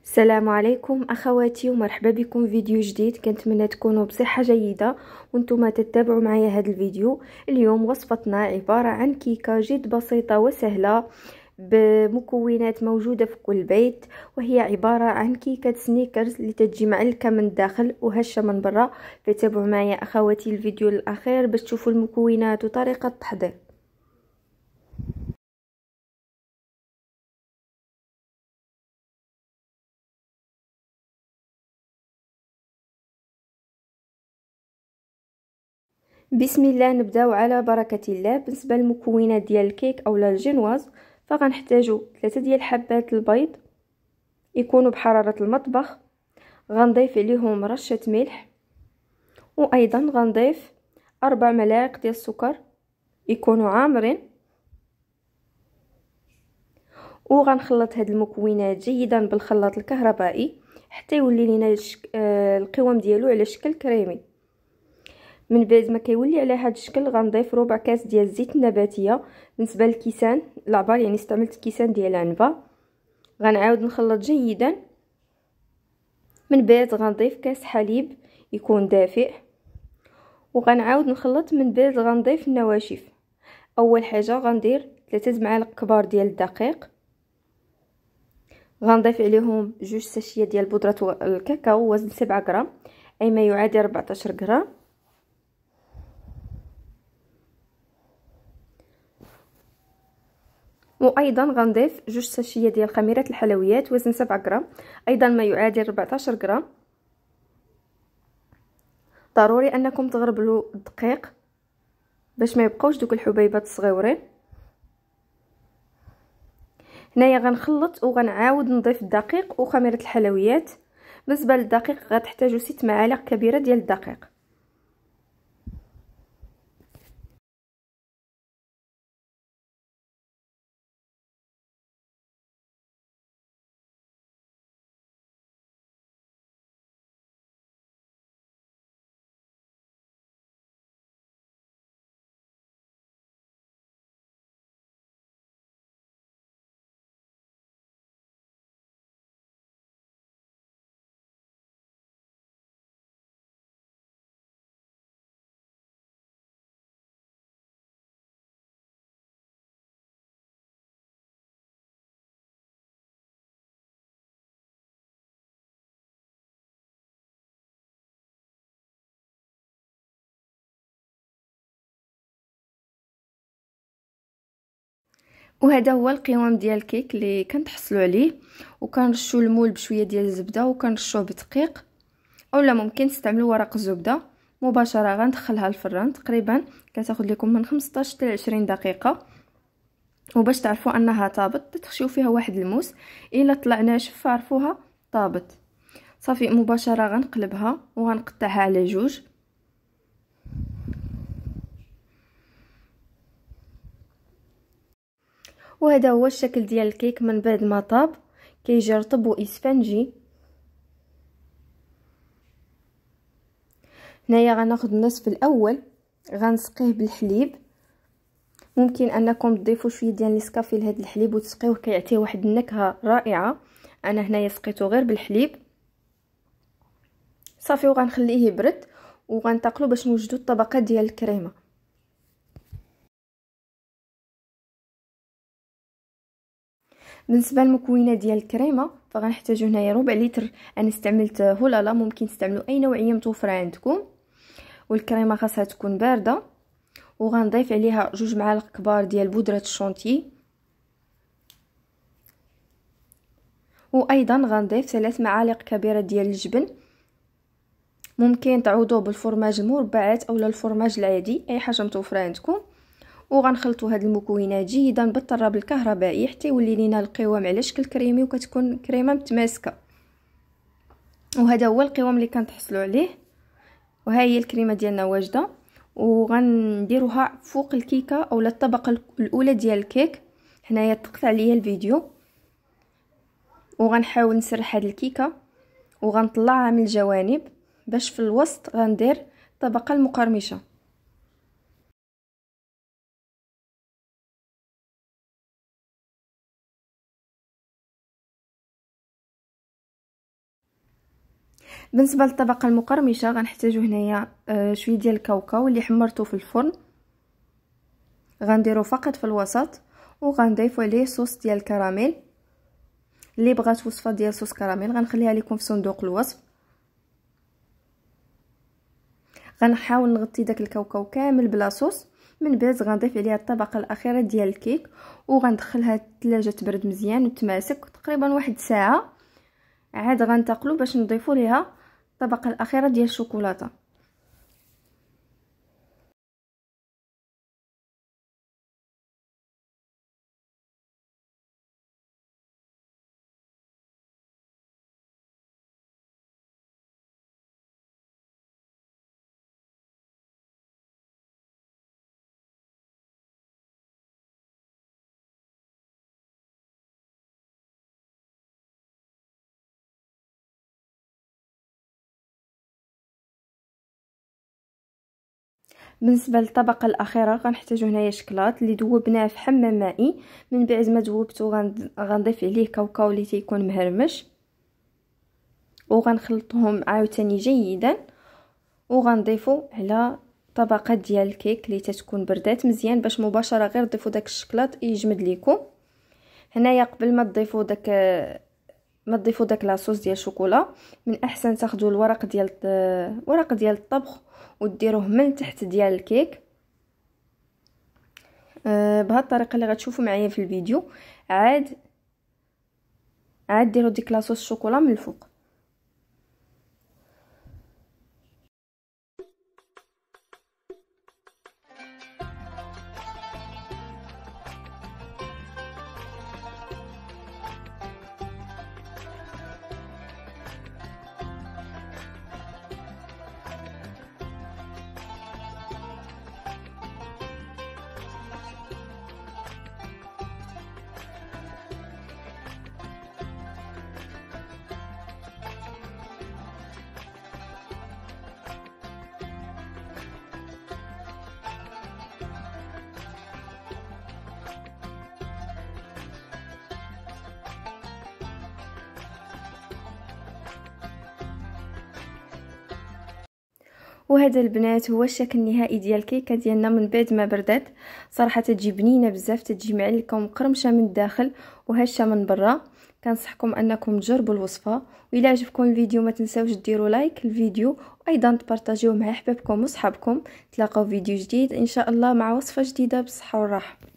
السلام عليكم اخواتي ومرحبا بكم في فيديو جديد. كنتمنى تكونوا بصحه جيده وانتم تتبعوا معايا هذا الفيديو. اليوم وصفتنا عباره عن كيكه جد بسيطه وسهله بمكونات موجوده في كل بيت، وهي عباره عن كيكه سنيكرز اللي تجي معلكه من الداخل وهشه من برا. فتابعوا معايا اخواتي الفيديو الاخير باش تشوفوا المكونات وطريقه التحضير. بسم الله، نبداو على بركه الله. بالنسبه للمكونات ديال الكيك اولا الجينواز، فغنحتاجو 3 ديال حبات البيض يكونوا بحراره المطبخ، غنضيف عليهم رشه ملح، وايضا غنضيف 4 ملاعق ديال السكر يكونوا عامرين، وغنخلط هاد المكونات جيدا بالخلاط الكهربائي حتى يولي لينا القوام ديالو على شكل كريمي. من بعد ما كيولي على هذا الشكل غنضيف ربع كاس ديال الزيت النباتيه. بالنسبه للكيسان العبار يعني استعملت كيسان ديال عنبه. غنعاود نخلط جيدا. من بعد غنضيف كاس حليب يكون دافئ، وغنعاود نخلط. من بعد غنضيف النواشف. اول حاجه غندير 3 معالق كبار ديال الدقيق، غنضيف عليهم 2 ساشيه ديال بودره الكاكاو وزن 7 غرام، اي ما يعادل 14 غرام. وايضا غنضيف 2 ساشيه ديال خميره الحلويات وزن 7 غرام، ايضا ما يعادل 14 غرام. ضروري انكم تغربلوا الدقيق باش ما يبقاوش دوك الحبيبات الصغيورين. هنايا غنخلط وغنعاود نضيف الدقيق وخميره الحلويات. بالنسبه للدقيق غتحتاجوا 6 معالق كبيره ديال الدقيق. وهذا هو القوام ديال الكيك اللي كنتحصلوا عليه. وكنرشوا المول بشويه ديال الزبده وكنرشوه بدقيق، اولا ممكن تستعملوا ورق الزبده مباشره. غندخلها الفران تقريبا كتاخذ لكم من 15 حتى 20 دقيقه. وباش تعرفوا انها طابت تخشيو فيها واحد الموس، الا طلع ناشف فعرفوها طابت. صافي مباشره غنقلبها وغنقطعها على جوج. وهذا هو الشكل ديال الكيك من بعد ما طاب، كيجي رطب واسفنجي. هنايا غناخذ النصف الاول غنسقيه بالحليب. ممكن انكم تضيفوا شويه ديال النسكافيه لهذا الحليب وتسقيوه، كيعطيه واحد النكهه رائعه. انا هنايا سقيته غير بالحليب. صافي وغنخليه يبرد وغنتقلو باش نوجدوا الطبقه ديال الكريمه. بالنسبه للمكونات ديال الكريمه فغنحتاجو هنايا ربع لتر. انا استعملت هولالا، ممكن تستعملوا اي نوعيه متوفره عندكم. والكريمه خاصها تكون بارده. وغنضيف عليها 2 معالق كبار ديال بودره الشونتي، وايضا غنضيف 3 معالق كبيره ديال الجبن. ممكن تعوضوه بالفرماج المربعات اولا الفرماج العادي، اي حاجه متوفره عندكم. وغنخلطوا هاد المكونات جيدا بالطراب الكهربائي حتى يولي لينا القوام على شكل كريمي وكتكون كريمه متماسكه. وهذا هو القوام اللي كنتحصلوا عليه. وها هي الكريمه ديالنا واجده، وغنديروها فوق الكيكه اولا الطبقه الاولى ديال الكيك. هنايا تقطع ليا الفيديو. وغنحاول نسرح هاد الكيكه وغنطلعها من الجوانب باش في الوسط غندير الطبقه المقرمشه. بالنسبه للطبقه المقرمشه غنحتاجو هنايا شويه ديال الكاوكاو اللي حمرته في الفرن، غنديرو فقط في الوسط، وغنضيفو عليه صوص ديال الكراميل. اللي بغات وصفه ديال صوص كراميل غنخليها لكم في صندوق الوصف. غنحاول نغطي داك الكاوكاو كامل بلا صوص. من بعد غنضيف عليها الطبقه الاخيره ديال الكيك، وغندخلها الثلاجه تبرد مزيان وتماسك تقريبا واحد ساعه. عاد غنتقلو باش نضيفو ليها الطبقه الاخيره ديال الشوكولاته. بالنسبه للطبقه الاخيره غنحتاجو هنايا شكلاط اللي ذوبناه في حمام مائي. من بعد ما ذوبته غنضيف عليه كاوكاو اللي تيكون مهرمش، وغنخلطهم عاوتاني جيدا، وغنضيفو على طبقه ديال الكيك اللي تتكون بردات مزيان باش مباشره غير تضيفوا داك الشكلاط يجمد ليكم. هنايا قبل ما تضيفوا داك لاصوص ديال الشوكولا، من احسن تاخذوا ورق ديال الطبخ وديروه من تحت ديال الكيك بهذه الطريقه اللي غتشوفوا معايا في الفيديو. عاد ديروا ديك لاصوص الشوكولا من الفوق. وهذا البنات هو الشكل النهائي ديال الكيكه ديالنا من بعد ما بردات. صراحه تجي بنينه بزاف، تجي معلكه ومقرمشه من الداخل وهشه من برا. كنصحكم انكم تجربوا الوصفه، واذا عجبكم الفيديو ما تنساوش ديروا لايك للفيديو، وايضا تبارطاجيوه مع احبابكم وصحابكم. تلاقاو فيديو جديد ان شاء الله مع وصفه جديده بالصحه والراحه.